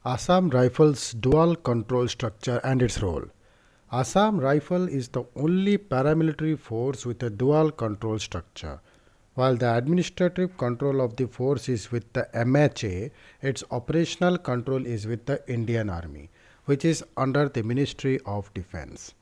Assam Rifles dual control structure and its role. Assam Rifle is the only paramilitary force with a dual control structure. While the administrative control of the force is with the MHA, its operational control is with the Indian Army, which is under the Ministry of Defense.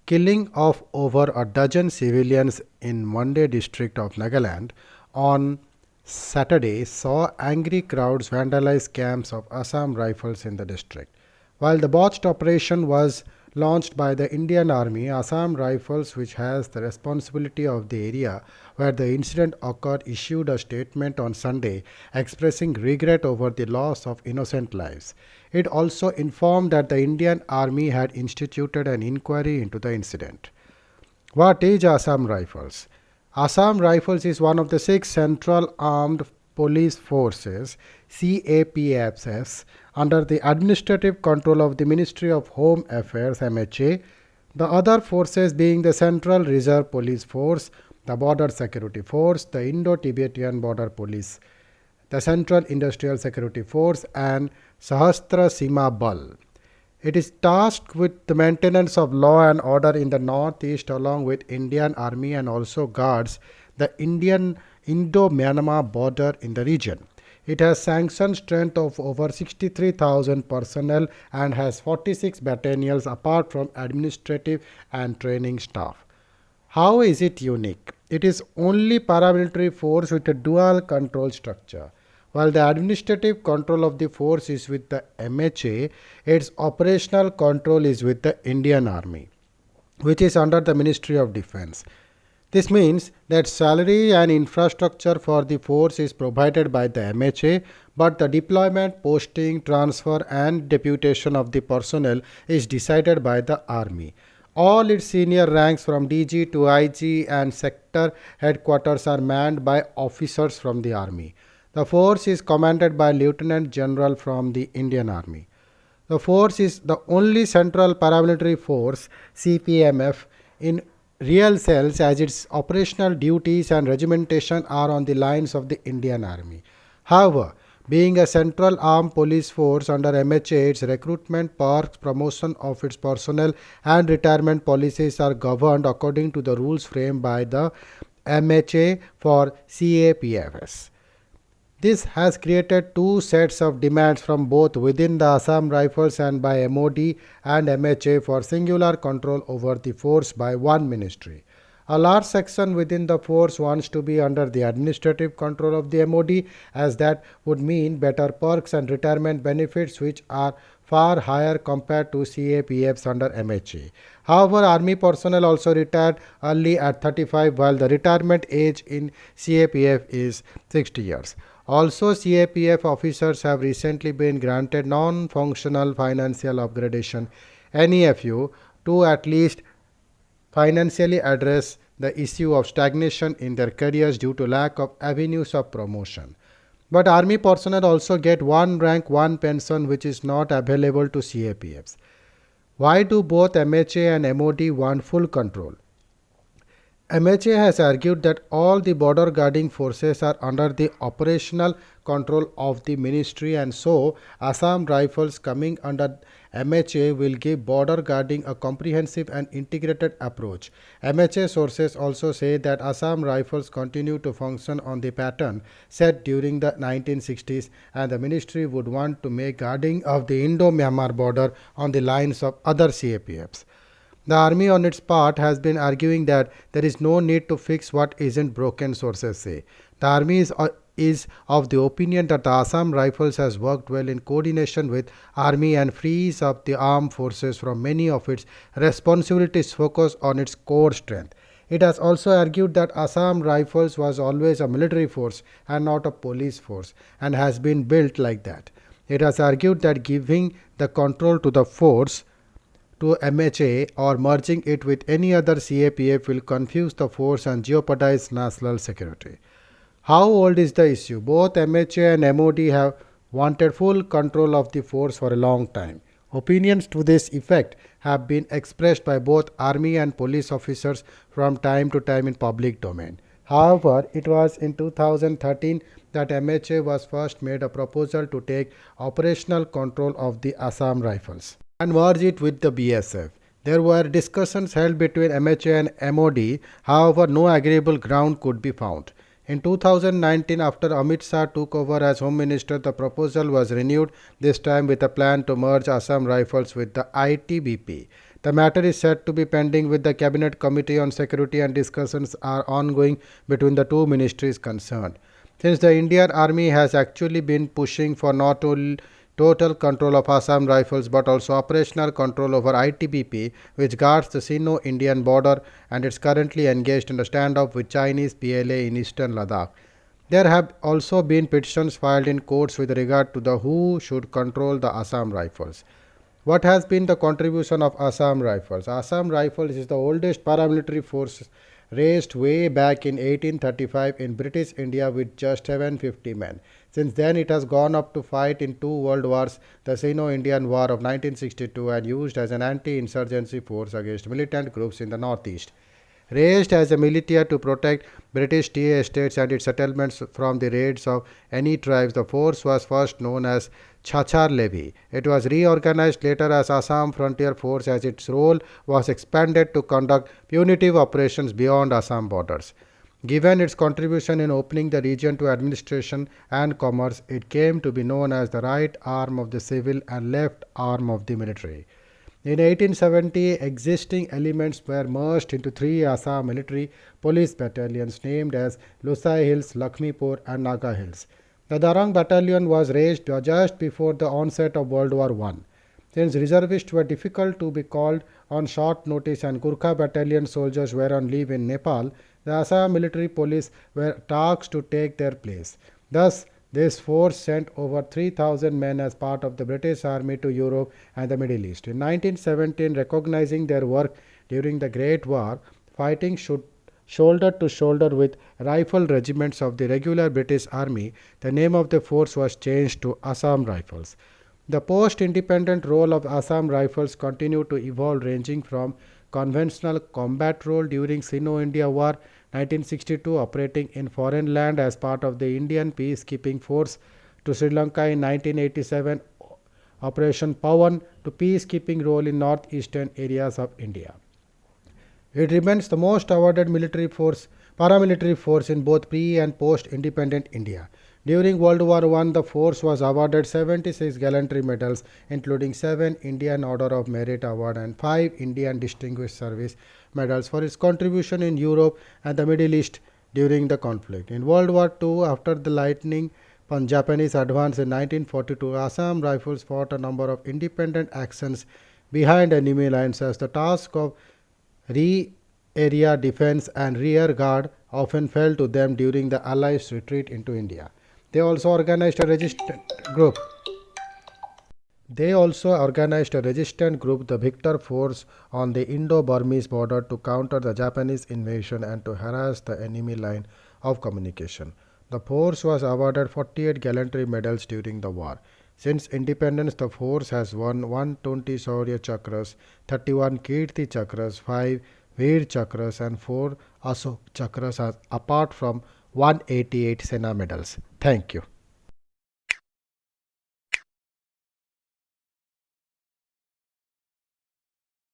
Killing of over a dozen civilians in Monday district of Nagaland on Saturday saw angry crowds vandalize camps of Assam Rifles in the district. While the botched operation was launched by the Indian Army, Assam Rifles, which has the responsibility of the area where the incident occurred, issued a statement on Sunday expressing regret over the loss of innocent lives. It also informed that the Indian Army had instituted an inquiry into the incident. What is Assam Rifles? Assam Rifles is one of the six Central Armed Police Forces CAPFs under the administrative control of the Ministry of Home Affairs MHA, the other forces being the Central Reserve Police Force, the Border Security Force, the Indo-Tibetan Border Police, the Central Industrial Security Force and Sahastra Sima Bal. It is tasked with the maintenance of law and order in the northeast along with Indian Army and also guards the Indian Indo-Myanmar border in the region. It has sanctioned strength of over 63,000 personnel and has 46 battalions apart from administrative and training staff. How is it unique? It is only paramilitary force with a dual control structure. While the administrative control of the force is with the MHA, its operational control is with the Indian Army, which is under the Ministry of Defense. This means that salary and infrastructure for the force is provided by the MHA, but the deployment, posting, transfer, and deputation of the personnel is decided by the Army. All its senior ranks from DG to IG and sector headquarters are manned by officers from the Army. The force is commanded by Lieutenant General from the Indian Army. The force is the only central paramilitary force CPMF in real cells as its operational duties and regimentation are on the lines of the Indian Army. However, being a central armed police force under MHA, its recruitment, perks, promotion of its personnel, and retirement policies are governed according to the rules framed by the MHA for CAPFS. This has created two sets of demands from both within the Assam Rifles and by MOD and MHA for singular control over the force by one ministry. A large section within the force wants to be under the administrative control of the MOD, as that would mean better perks and retirement benefits, which are far higher compared to CAPFs under MHA. However, Army personnel also retired early at 35, while the retirement age in CAPF is 60 years. Also, CAPF officers have recently been granted non-functional financial upgradation NEFU to at least financially address the issue of stagnation in their careers due to lack of avenues of promotion. But Army personnel also get one rank, one pension, which is not available to CAPFs. Why do both MHA and MOD want full control? MHA has argued that all the border guarding forces are under the operational control of the ministry, and so Assam Rifles coming under MHA will give border guarding a comprehensive and integrated approach. MHA sources also say that Assam Rifles continue to function on the pattern set during the 1960s, and the ministry would want to make guarding of the Indo-Myanmar border on the lines of other CAPFs. The Army, on its part, has been arguing that there is no need to fix what isn't broken, sources say. The Army is of the opinion that the Assam Rifles has worked well in coordination with Army and frees up the armed forces from many of its responsibilities focused on its core strength. It has also argued that Assam Rifles was always a military force and not a police force and has been built like that. It has argued that giving the control to the force to MHA or merging it with any other CAPF will confuse the force and jeopardize national security. How old is the issue? Both MHA and MOD have wanted full control of the force for a long time. Opinions to this effect have been expressed by both army and police officers from time to time in public domain. However, it was in 2013 that MHA was first made a proposal to take operational control of the Assam Rifles and merge it with the BSF. There were discussions held between MHA and MOD, however, no agreeable ground could be found. In 2019, after Amit Shah took over as Home Minister, the proposal was renewed, this time with a plan to merge Assam Rifles with the ITBP. The matter is said to be pending with the Cabinet Committee on Security and discussions are ongoing between the two ministries concerned. Since the Indian Army has actually been pushing for not only total control of Assam Rifles but also operational control over ITBP, which guards the Sino-Indian border and is currently engaged in a standoff with Chinese PLA in eastern Ladakh. There have also been petitions filed in courts with regard to the who should control the Assam Rifles. What has been the contribution of Assam Rifles? Assam Rifles is the oldest paramilitary force raised way back in 1835 in British India with just 750 men. Since then, it has gone up to fight in two world wars, the Sino-Indian War of 1962 and used as an anti-insurgency force against militant groups in the northeast. Raised as a militia to protect British tea estates and its settlements from the raids of any tribes, the force was first known as Chachar Levy. It was reorganized later as Assam Frontier Force as its role was expanded to conduct punitive operations beyond Assam borders. Given its contribution in opening the region to administration and commerce, it came to be known as the right arm of the civil and left arm of the military. In 1870, existing elements were merged into three Assam military police battalions named as Lusai Hills, Lakshmipur and Naga Hills. The Darang battalion was raised just before the onset of World War I. Since reservists were difficult to be called on short notice and Gurkha battalion soldiers were on leave in Nepal, the Assam military police were tasked to take their place. Thus, this force sent over 3,000 men as part of the British Army to Europe and the Middle East. In 1917, recognizing their work during the Great War, fighting shoulder to shoulder with rifle regiments of the regular British Army, the name of the force was changed to Assam Rifles. The post-independent role of Assam Rifles continued to evolve, ranging from conventional combat role during Sino-India War 1962, operating in foreign land as part of the Indian Peacekeeping Force, to Sri Lanka in 1987, Operation Pawan, to peacekeeping role in northeastern areas of India. It remains the most awarded paramilitary force in both pre- and post-independent India. During World War I, the force was awarded 76 gallantry medals, including 7 Indian Order of Merit Award and 5 Indian Distinguished Service medals for its contribution in Europe and the Middle East during the conflict. In World War II, after the lightning Japanese advance in 1942, Assam Rifles fought a number of independent actions behind enemy lines as the task of area defense and rear guard often fell to them during the Allies' retreat into India. They also organized a resistant group, the Victor Force, on the Indo-Burmese border to counter the Japanese invasion and to harass the enemy line of communication. The force was awarded 48 gallantry medals during the war. Since independence, the force has won 120 Shaurya Chakras, 31 Kirti Chakras, 5 Veer Chakras and 4 Ashok Chakras apart from 188 Sena medals. Thank you.